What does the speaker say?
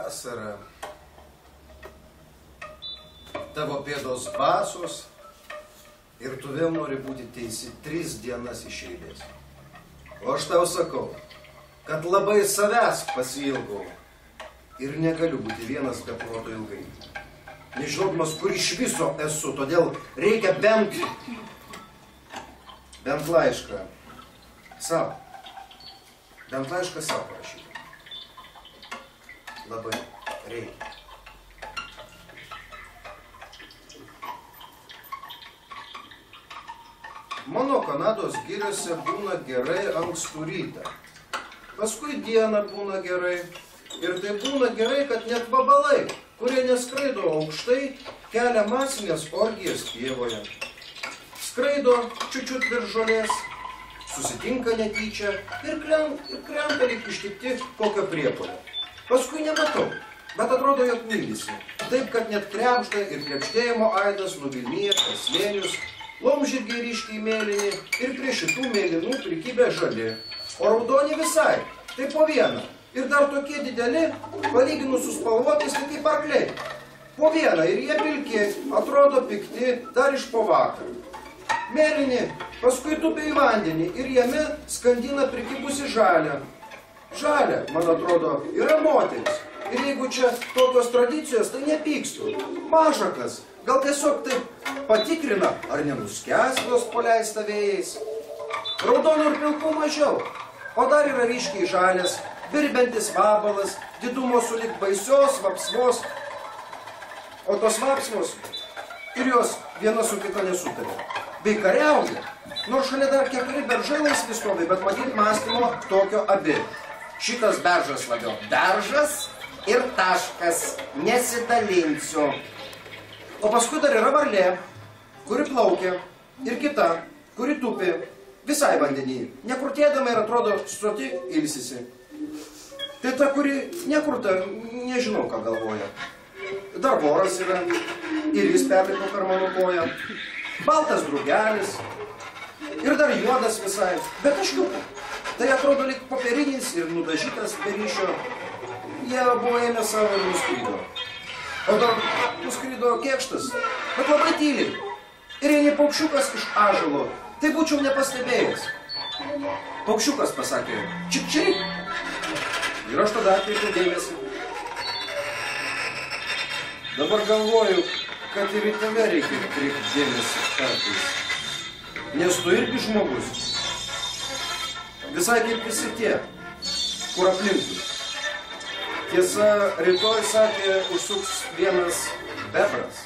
vasara. Tavo pėdos basos ir tu vėl nori būti teisi 3 dienas iš eilės. O aš tau sakau, kad labai savęs pasiilgau ir negaliu būti vienas be proto ilgai. Nežinodamas, kur iš viso esu, todėl reikia bent laišką savo. Bent laišką savo parašyti. Labai reikia. Mano Kanados giriose būna gerai ankstų rytą. Paskui dieną būna gerai. Ir tai būna gerai, kad net vabalai, kurie neskraido aukštai, kelia masinės orgijas pievoje. Skraido čiučiut virš žolės, susitinka netyčia ir krenta lyg ištikti kokio priepuolio. Paskui nematau, bet atrodo, jog mylisi. Taip, kad net krebžda ir krebždėjimo aidas nuvilnyja per slėnius, laumžirgiai ryškiai mėlyni ir prie šitų mėlynų prikibę žali. O raudoni visai, tai po vieną. Ir dar tokie dideli, palyginus su spalvotais, tai kaip arkliai. Po vieną ir jie pilki, atrodo pikti, dar iš po vakar. Mėlyni, paskui tupia į vandenį ir jame skandina prikibusi žalę. Žalė, man atrodo, yra moteris. Ir jeigu čia tokios tradicijos, tai nepykstu. Mažakas, gal tiesiog taip patikrina, ar nenuskęs jos paleista vėjais. Raudonų ir pilkų mažiau, o dar yra ryškiai žalės, birbentis vabalas, didumo sulig baisios vapsvos. O tos vapsvos ir jos viena su kita nesutarė. Bei kariauja, nors šalia dar 4 beržai laisvi stovi, bet matyt mąstymo tokio abi. Šitas beržas labiau beržas ir taškas, nesidalinsiu. O paskui dar yra varlė, kuri plaukia, ir kita, kuri tupi visai vandenį, nekrutėdama ir atrodo stoti ilsisi. Tai ta, kuri nekurta, nežinau, ką galvoja. Dar voras yra, ir jis perlipo per mano koją. Baltas drugelis, ir dar juodas visai, bet aškiuku. Tai atrodo lyg popierinis ir nudažytas be ryšio. Jie buvo ėmę savo ir nuskrydo. O dar nuskrydo kėkštas, bet labai tyliai. Ir jei ne paukščiukas iš ąžuolo, tai būčiau nepastebėjęs. Paukščiukas pasakė, čik čik. Ir aš tada atkreipiau dėmesį. Dabar galvoju, kad ir į tave reikia atkreipti dėmesį kartais. Nes tu irgi žmogus. Visai kaip visi tie, kur aplinkui. Tiesa, rytoj, sakė, užsuks vienas bebras.